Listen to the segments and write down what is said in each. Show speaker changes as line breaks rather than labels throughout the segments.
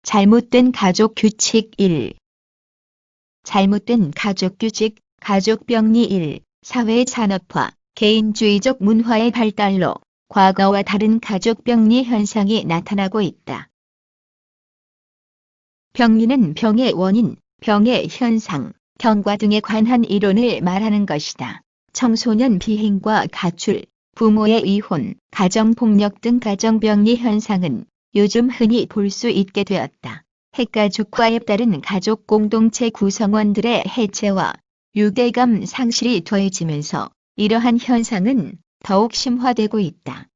잘못된 가족 규칙 1. 잘못된 가족 규칙, 가족병리 1. 사회 산업화, 개인주의적 문화의 발달로 과거와 다른 가족병리 현상이 나타나고 있다. 병리는 병의 원인, 병의 현상, 경과 등에 관한 이론을 말하는 것이다. 청소년 비행과 가출, 부모의 이혼, 가정폭력 등 가정병리 현상은 요즘 흔히 볼 수 있게 되었다. 핵가족화에 따른 가족 공동체 구성원들의 해체와 유대감 상실이 더해지면서 이러한 현상은 더욱 심화되고 있다.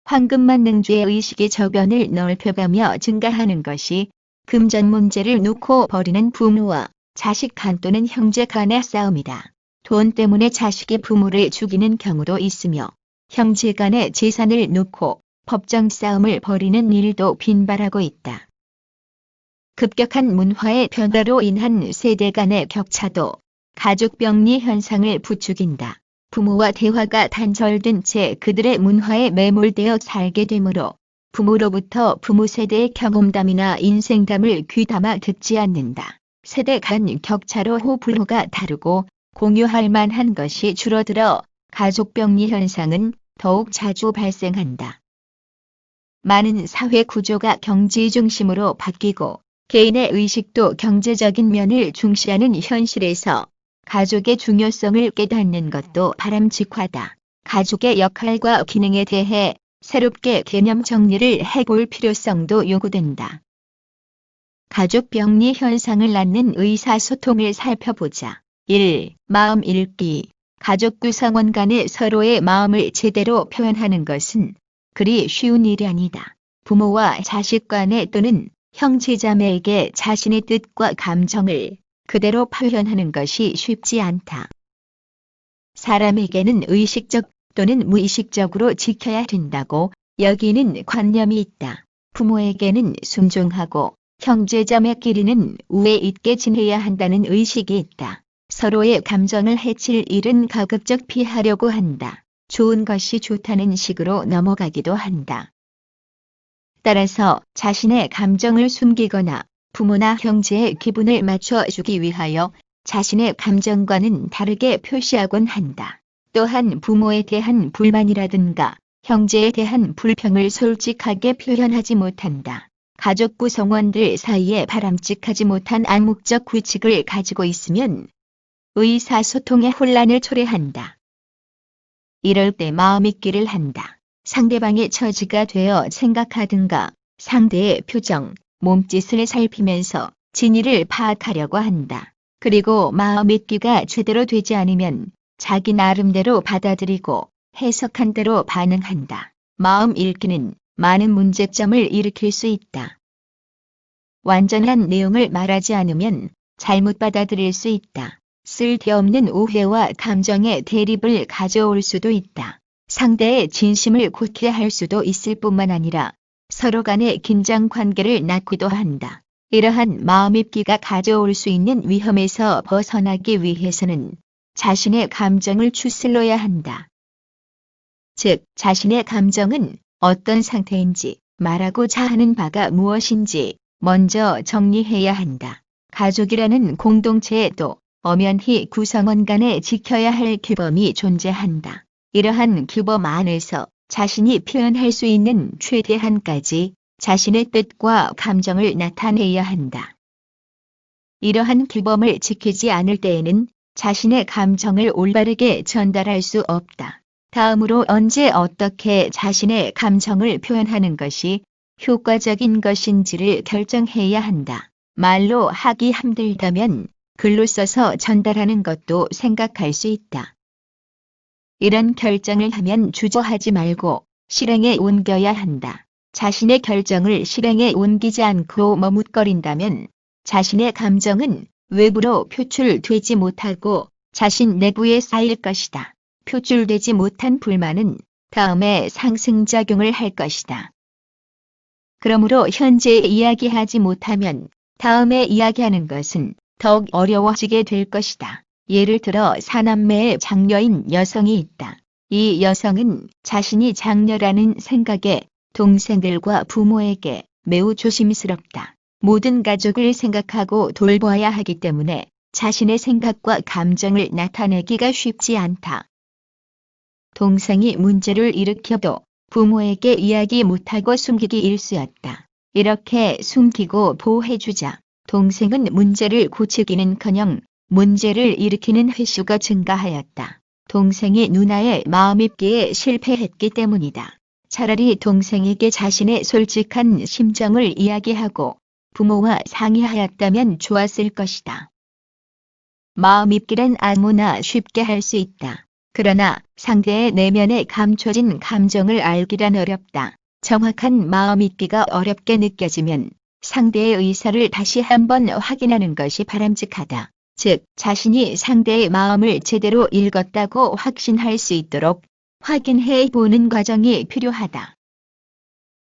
황금만능주의 의식의 저변을 넓혀가며 증가하는 것이 금전 문제를 놓고 벌이는 부모와 자식 간 또는 형제 간의 싸움이다. 돈 때문에 자식이 부모를 죽이는 경우도 있으며 형제 간의 재산을 놓고 법정 싸움을 벌이는 일도 빈발하고 있다. 급격한 문화의 변화로 인한 세대 간의 격차도 가족병리 현상을 부추긴다. 부모와 대화가 단절된 채 그들의 문화에 매몰되어 살게 되므로 부모로부터 부모 세대의 경험담이나 인생담을 귀담아 듣지 않는다. 세대 간 격차로 호불호가 다르고 공유할 만한 것이 줄어들어 가족병리 현상은 더욱 자주 발생한다. 많은 사회 구조가 경제 중심으로 바뀌고 개인의 의식도 경제적인 면을 중시하는 현실에서 가족의 중요성을 깨닫는 것도 바람직하다. 가족의 역할과 기능에 대해 새롭게 개념 정리를 해볼 필요성도 요구된다. 가족병리 현상을 낳는 의사소통을 살펴보자. 1. 마음 읽기. 가족 구성원 간의 서로의 마음을 제대로 표현하는 것은 그리 쉬운 일이 아니다. 부모와 자식 간에 또는 형제자매에게 자신의 뜻과 감정을 그대로 표현하는 것이 쉽지 않다. 사람에게는 의식적 또는 무의식적으로 지켜야 된다고 여기는 관념이 있다. 부모에게는 순종하고 형제자매끼리는 우애 있게 지내야 한다는 의식이 있다. 서로의 감정을 해칠 일은 가급적 피하려고 한다. 좋은 것이 좋다는 식으로 넘어가기도 한다. 따라서 자신의 감정을 숨기거나 부모나 형제의 기분을 맞춰주기 위하여 자신의 감정과는 다르게 표시하곤 한다. 또한 부모에 대한 불만이라든가 형제에 대한 불평을 솔직하게 표현하지 못한다. 가족 구성원들 사이에 바람직하지 못한 암묵적 규칙을 가지고 있으면 의사소통에 혼란을 초래한다. 이럴 때 마음 읽기를 한다. 상대방의 처지가 되어 생각하든가 상대의 표정, 몸짓을 살피면서 진위를 파악하려고 한다. 그리고 마음 읽기가 제대로 되지 않으면 자기 나름대로 받아들이고 해석한 대로 반응한다. 마음 읽기는 많은 문제점을 일으킬 수 있다. 완전한 내용을 말하지 않으면 잘못 받아들일 수 있다. 쓸데없는 오해와 감정의 대립을 가져올 수도 있다. 상대의 진심을 굳게 할 수도 있을 뿐만 아니라 서로 간의 긴장 관계를 낳기도 한다. 이러한 마음 읽기가 가져올 수 있는 위험에서 벗어나기 위해서는 자신의 감정을 추슬러야 한다. 즉, 자신의 감정은 어떤 상태인지, 말하고자 하는 바가 무엇인지 먼저 정리해야 한다. 가족이라는 공동체에도 엄연히 구성원 간에 지켜야 할 규범이 존재한다. 이러한 규범 안에서 자신이 표현할 수 있는 최대한까지 자신의 뜻과 감정을 나타내야 한다. 이러한 규범을 지키지 않을 때에는 자신의 감정을 올바르게 전달할 수 없다. 다음으로 언제 어떻게 자신의 감정을 표현하는 것이 효과적인 것인지를 결정해야 한다. 말로 하기 힘들다면 글로 써서 전달하는 것도 생각할 수 있다. 이런 결정을 하면 주저하지 말고 실행에 옮겨야 한다. 자신의 결정을 실행에 옮기지 않고 머뭇거린다면 자신의 감정은 외부로 표출되지 못하고 자신 내부에 쌓일 것이다. 표출되지 못한 불만은 다음에 상승작용을 할 것이다. 그러므로 현재 이야기하지 못하면 다음에 이야기하는 것은 더욱 어려워지게 될 것이다. 예를 들어 사남매의 장녀인 여성이 있다. 이 여성은 자신이 장녀라는 생각에 동생들과 부모에게 매우 조심스럽다. 모든 가족을 생각하고 돌보아야 하기 때문에 자신의 생각과 감정을 나타내기가 쉽지 않다. 동생이 문제를 일으켜도 부모에게 이야기 못하고 숨기기 일쑤였다. 이렇게 숨기고 보호해주자 동생은 문제를 고치기는커녕 문제를 일으키는 횟수가 증가하였다. 동생이 누나의 마음입기에 실패했기 때문이다. 차라리 동생에게 자신의 솔직한 심정을 이야기하고 부모와 상의하였다면 좋았을 것이다. 마음입기란 아무나 쉽게 할 수 있다. 그러나 상대의 내면에 감춰진 감정을 알기란 어렵다. 정확한 마음입기가 어렵게 느껴지면 상대의 의사를 다시 한번 확인하는 것이 바람직하다. 즉, 자신이 상대의 마음을 제대로 읽었다고 확신할 수 있도록 확인해 보는 과정이 필요하다.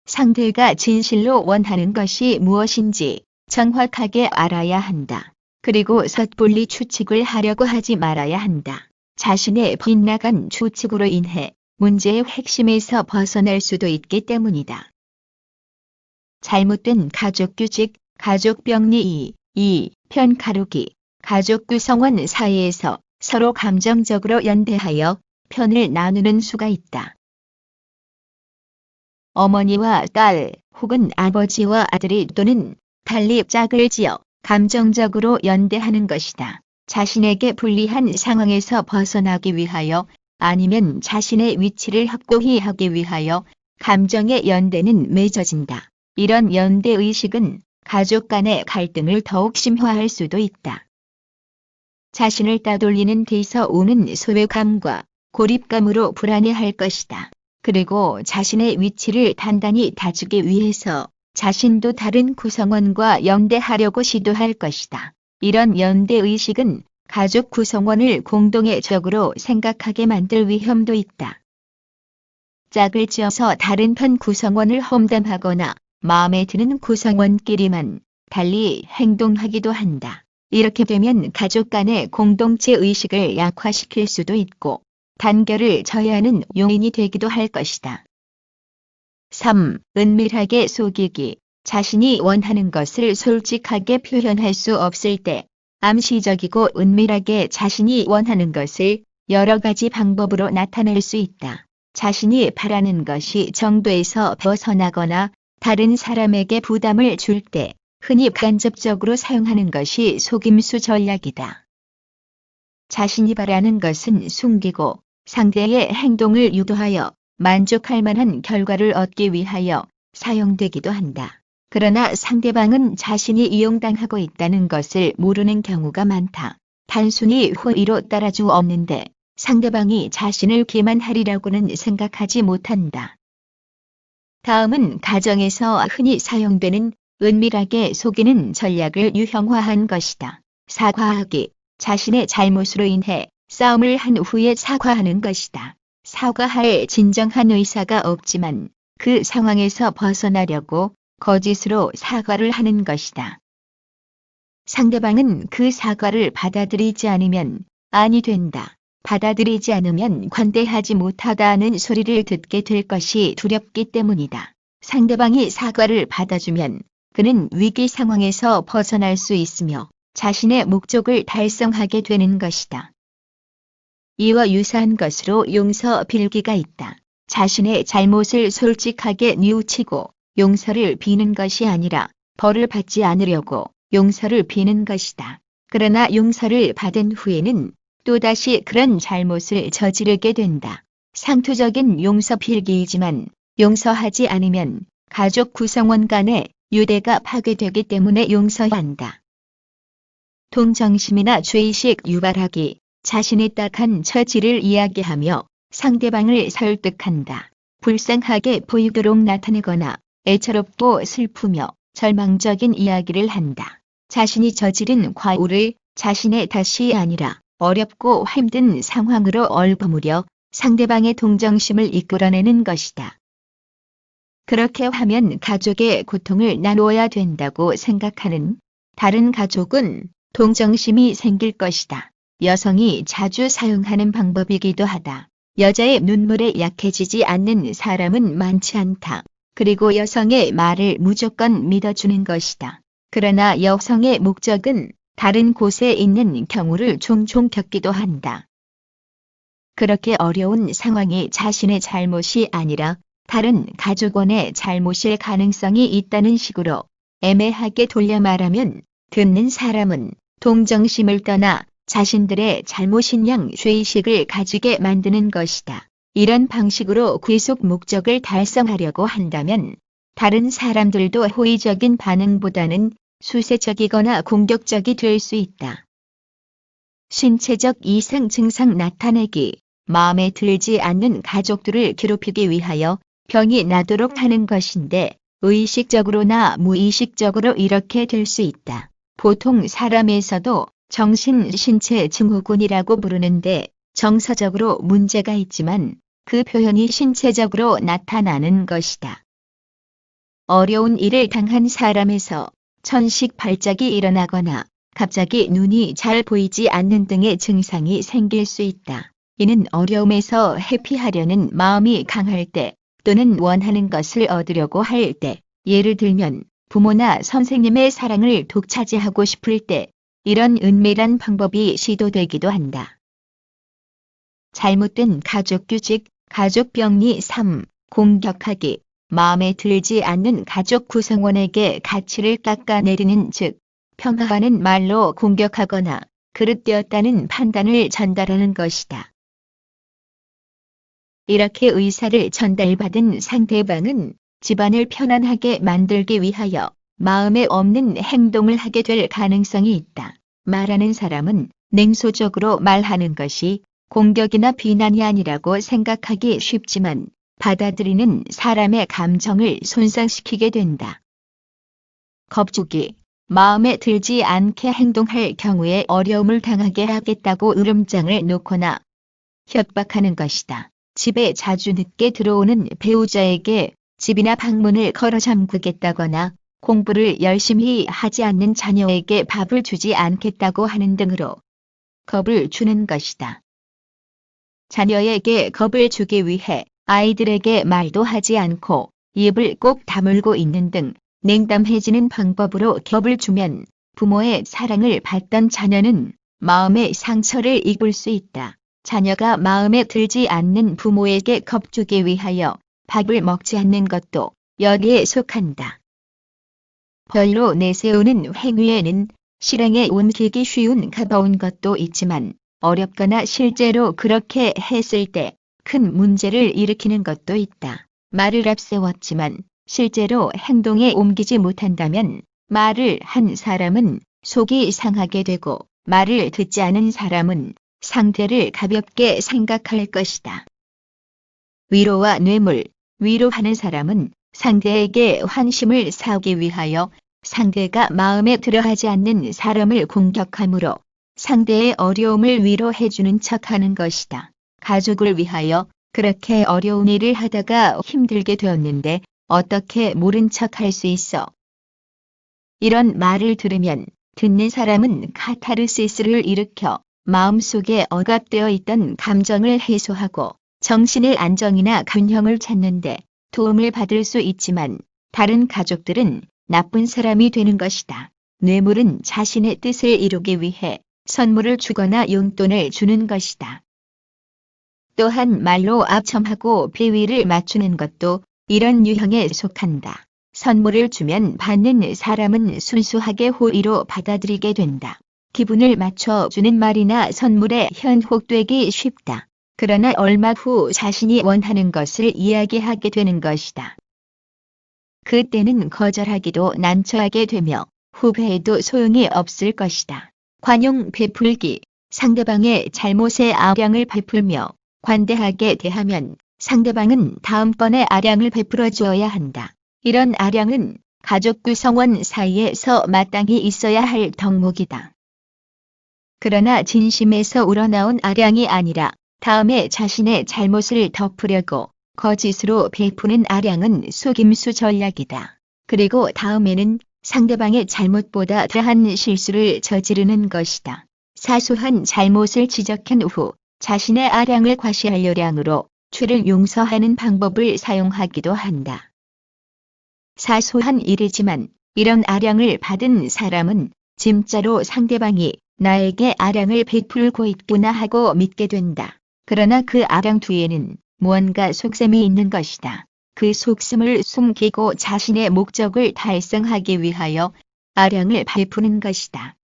상대가 진실로 원하는 것이 무엇인지 정확하게 알아야 한다. 그리고 섣불리 추측을 하려고 하지 말아야 한다. 자신의 빗나간 추측으로 인해 문제의 핵심에서 벗어날 수도 있기 때문이다. 잘못된 가족규칙, 가족병리 2. 편 가르기. 가족 구성원 사이에서 서로 감정적으로 연대하여 편을 나누는 수가 있다. 어머니와 딸 혹은 아버지와 아들이 또는 달리 짝을 지어 감정적으로 연대하는 것이다. 자신에게 불리한 상황에서 벗어나기 위하여 아니면 자신의 위치를 확고히 하기 위하여 감정의 연대는 맺어진다. 이런 연대의식은 가족 간의 갈등을 더욱 심화할 수도 있다. 자신을 따돌리는 데서 오는 소외감과 고립감으로 불안해할 것이다. 그리고 자신의 위치를 단단히 다지기 위해서 자신도 다른 구성원과 연대하려고 시도할 것이다. 이런 연대의식은 가족 구성원을 공동의 적으로 생각하게 만들 위험도 있다. 짝을 지어서 다른 편 구성원을 험담하거나 마음에 드는 구성원끼리만 달리 행동하기도 한다. 이렇게 되면 가족 간의 공동체 의식을 약화시킬 수도 있고 단결을 저해하는 요인이 되기도 할 것이다. 3. 은밀하게 속이기. 자신이 원하는 것을 솔직하게 표현할 수 없을 때 암시적이고 은밀하게 자신이 원하는 것을 여러 가지 방법으로 나타낼 수 있다. 자신이 바라는 것이 정도에서 벗어나거나 다른 사람에게 부담을 줄 때 흔히 간접적으로 사용하는 것이 속임수 전략이다. 자신이 바라는 것은 숨기고 상대의 행동을 유도하여 만족할 만한 결과를 얻기 위하여 사용되기도 한다. 그러나 상대방은 자신이 이용당하고 있다는 것을 모르는 경우가 많다. 단순히 호의로 따라주 없는데 상대방이 자신을 기만하리라고는 생각하지 못한다. 다음은 가정에서 흔히 사용되는 은밀하게 속이는 전략을 유형화한 것이다. 사과하기. 자신의 잘못으로 인해 싸움을 한 후에 사과하는 것이다. 사과할 진정한 의사가 없지만 그 상황에서 벗어나려고 거짓으로 사과를 하는 것이다. 상대방은 그 사과를 받아들이지 않으면 아니 된다. 받아들이지 않으면 관대하지 못하다는 소리를 듣게 될 것이 두렵기 때문이다. 상대방이 사과를 받아주면 그는 위기 상황에서 벗어날 수 있으며 자신의 목적을 달성하게 되는 것이다. 이와 유사한 것으로 용서 빌기가 있다. 자신의 잘못을 솔직하게 뉘우치고 용서를 비는 것이 아니라 벌을 받지 않으려고 용서를 비는 것이다. 그러나 용서를 받은 후에는 또다시 그런 잘못을 저지르게 된다. 상투적인 용서 빌기이지만 용서하지 않으면 가족 구성원 간의 유대가 파괴되기 때문에 용서한다. 동정심이나 죄의식 유발하기. 자신의 딱한 처지를 이야기하며 상대방을 설득한다. 불쌍하게 보이도록 나타내거나 애처롭고 슬프며 절망적인 이야기를 한다. 자신이 저지른 과오를 자신의 탓이 아니라 어렵고 힘든 상황으로 얽어무려 상대방의 동정심을 이끌어내는 것이다. 그렇게 하면 가족의 고통을 나누어야 된다고 생각하는 다른 가족은 동정심이 생길 것이다. 여성이 자주 사용하는 방법이기도 하다. 여자의 눈물에 약해지지 않는 사람은 많지 않다. 그리고 여성의 말을 무조건 믿어주는 것이다. 그러나 여성의 목적은 다른 곳에 있는 경우를 종종 겪기도 한다. 그렇게 어려운 상황이 자신의 잘못이 아니라 다른 가족원의 잘못일 가능성이 있다는 식으로 애매하게 돌려 말하면 듣는 사람은 동정심을 떠나 자신들의 잘못인 양 죄의식을 가지게 만드는 것이다. 이런 방식으로 귀속 목적을 달성하려고 한다면 다른 사람들도 호의적인 반응보다는 수세적이거나 공격적이 될 수 있다. 신체적 이상 증상 나타내기, 마음에 들지 않는 가족들을 괴롭히기 위하여 병이 나도록 하는 것인데 의식적으로나 무의식적으로 이렇게 될 수 있다. 보통 사람에서도 정신 신체 증후군이라고 부르는데 정서적으로 문제가 있지만 그 표현이 신체적으로 나타나는 것이다. 어려운 일을 당한 사람에서 천식 발작이 일어나거나 갑자기 눈이 잘 보이지 않는 등의 증상이 생길 수 있다. 이는 어려움에서 회피하려는 마음이 강할 때 또는 원하는 것을 얻으려고 할 때, 예를 들면 부모나 선생님의 사랑을 독차지하고 싶을 때 이런 은밀한 방법이 시도되기도 한다. 잘못된 가족 규칙, 가족 병리 3. 공격하기. 마음에 들지 않는 가족 구성원에게 가치를 깎아내리는 즉 평가하는 말로 공격하거나 그릇되었다는 판단을 전달하는 것이다. 이렇게 의사를 전달받은 상대방은 집안을 편안하게 만들기 위하여 마음에 없는 행동을 하게 될 가능성이 있다. 말하는 사람은 냉소적으로 말하는 것이 공격이나 비난이 아니라고 생각하기 쉽지만 받아들이는 사람의 감정을 손상시키게 된다. 겁주기. 마음에 들지 않게 행동할 경우에 어려움을 당하게 하겠다고 으름장을 놓거나 협박하는 것이다. 집에 자주 늦게 들어오는 배우자에게 집이나 방문을 걸어 잠그겠다거나 공부를 열심히 하지 않는 자녀에게 밥을 주지 않겠다고 하는 등으로 겁을 주는 것이다. 자녀에게 겁을 주기 위해 아이들에게 말도 하지 않고 입을 꼭 다물고 있는 등 냉담해지는 방법으로 겁을 주면 부모의 사랑을 받던 자녀는 마음의 상처를 입을 수 있다. 자녀가 마음에 들지 않는 부모에게 겁주기 위하여 밥을 먹지 않는 것도 여기에 속한다. 벌로 내세우는 행위에는 실행에 옮기기 쉬운 가벼운 것도 있지만 어렵거나 실제로 그렇게 했을 때 큰 문제를 일으키는 것도 있다. 말을 앞세웠지만 실제로 행동에 옮기지 못한다면 말을 한 사람은 속이 상하게 되고 말을 듣지 않은 사람은 상대를 가볍게 생각할 것이다. 위로와 뇌물. 위로하는 사람은 상대에게 환심을 사기 위하여 상대가 마음에 들어하지 않는 사람을 공격하므로 상대의 어려움을 위로해주는 척하는 것이다. 가족을 위하여 그렇게 어려운 일을 하다가 힘들게 되었는데 어떻게 모른 척할 수 있어? 이런 말을 들으면 듣는 사람은 카타르시스를 일으켜 마음속에 억압되어 있던 감정을 해소하고 정신의 안정이나 균형을 찾는데 도움을 받을 수 있지만 다른 가족들은 나쁜 사람이 되는 것이다. 뇌물은 자신의 뜻을 이루기 위해 선물을 주거나 용돈을 주는 것이다. 또한 말로 압첨하고 비위를 맞추는 것도 이런 유형에 속한다. 선물을 주면 받는 사람은 순수하게 호의로 받아들이게 된다. 기분을 맞춰주는 말이나 선물에 현혹되기 쉽다. 그러나 얼마 후 자신이 원하는 것을 이야기하게 되는 것이다. 그때는 거절하기도 난처하게 되며 후회해도 소용이 없을 것이다. 관용 베풀기. 상대방의 잘못에 아량을 베풀며 관대하게 대하면 상대방은 다음번에 아량을 베풀어 주어야 한다. 이런 아량은 가족 구성원 사이에서 마땅히 있어야 할 덕목이다. 그러나 진심에서 우러나온 아량이 아니라 다음에 자신의 잘못을 덮으려고 거짓으로 베푸는 아량은 속임수 전략이다. 그리고 다음에는 상대방의 잘못보다 더한 실수를 저지르는 것이다. 사소한 잘못을 지적한 후 자신의 아량을 과시할 요량으로 죄를 용서하는 방법을 사용하기도 한다. 사소한 일이지만 이런 아량을 받은 사람은 진짜로 상대방이 나에게 아량을 베풀고 있구나 하고 믿게 된다. 그러나 그 아량 뒤에는 무언가 속셈이 있는 것이다. 그 속셈을 숨기고 자신의 목적을 달성하기 위하여 아량을 베푸는 것이다.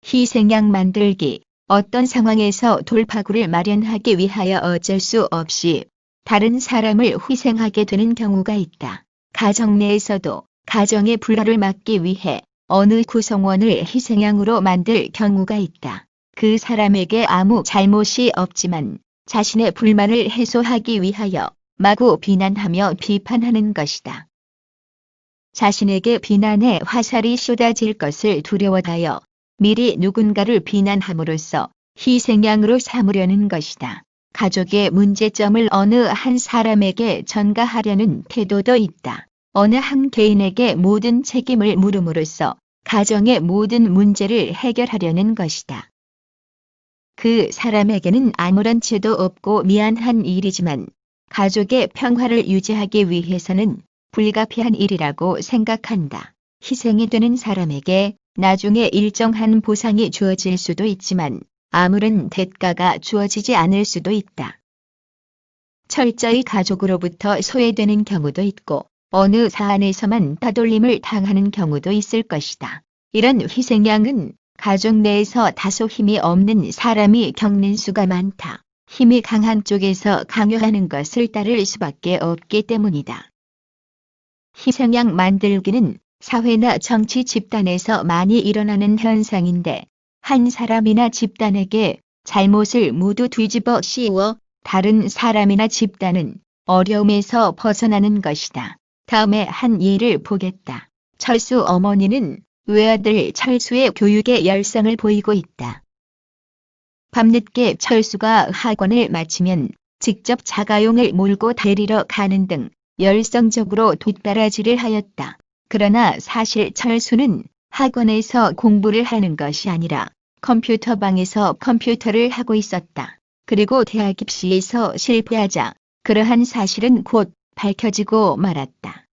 희생양 만들기. 어떤 상황에서 돌파구를 마련하기 위하여 어쩔 수 없이 다른 사람을 희생하게 되는 경우가 있다. 가정 내에서도 가정의 불화를 막기 위해 어느 구성원을 희생양으로 만들 경우가 있다. 그 사람에게 아무 잘못이 없지만 자신의 불만을 해소하기 위하여 마구 비난하며 비판하는 것이다. 자신에게 비난의 화살이 쏟아질 것을 두려워하여 미리 누군가를 비난함으로써 희생양으로 삼으려는 것이다. 가족의 문제점을 어느 한 사람에게 전가하려는 태도도 있다. 어느 한 개인에게 모든 책임을 물음으로써 가정의 모든 문제를 해결하려는 것이다. 그 사람에게는 아무런 죄도 없고 미안한 일이지만 가족의 평화를 유지하기 위해서는 불가피한 일이라고 생각한다. 희생이 되는 사람에게 나중에 일정한 보상이 주어질 수도 있지만 아무런 대가가 주어지지 않을 수도 있다. 철저히 가족으로부터 소외되는 경우도 있고 어느 사안에서만 따돌림을 당하는 경우도 있을 것이다. 이런 희생양은 가족 내에서 다소 힘이 없는 사람이 겪는 수가 많다. 힘이 강한 쪽에서 강요하는 것을 따를 수밖에 없기 때문이다. 희생양 만들기는 사회나 정치 집단에서 많이 일어나는 현상인데 한 사람이나 집단에게 잘못을 모두 뒤집어 씌워 다른 사람이나 집단은 어려움에서 벗어나는 것이다. 다음에 한 예를 보겠다. 철수 어머니는 외아들 철수의 교육에 열성을 보이고 있다. 밤늦게 철수가 학원을 마치면 직접 자가용을 몰고 데리러 가는 등 열성적으로 뒷바라지를 하였다. 그러나 사실 철수는 학원에서 공부를 하는 것이 아니라 컴퓨터방에서 컴퓨터를 하고 있었다. 그리고 대학 입시에서 실패하자 그러한 사실은 곧 밝혀지고 말았다.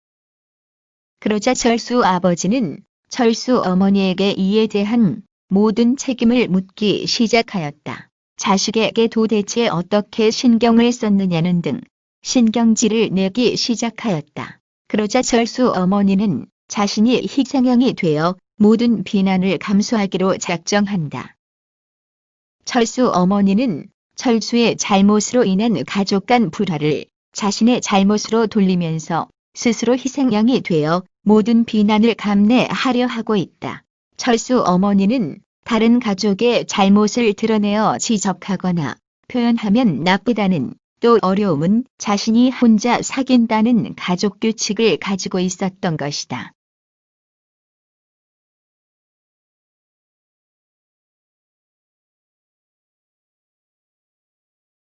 그러자 철수 아버지는 철수 어머니에게 이에 대한 모든 책임을 묻기 시작하였다. 자식에게 도대체 어떻게 신경을 썼느냐는 등 신경질을 내기 시작하였다. 그러자 철수 어머니는 자신이 희생양이 되어 모든 비난을 감수하기로 작정한다. 철수 어머니는 철수의 잘못으로 인한 가족 간 불화를 자신의 잘못으로 돌리면서 스스로 희생양이 되어 모든 비난을 감내하려 하고 있다. 철수 어머니는 다른 가족의 잘못을 드러내어 지적하거나 표현하면 나쁘다는 또 어려움은 자신이 혼자 사귄다는 가족 규칙을 가지고 있었던 것이다.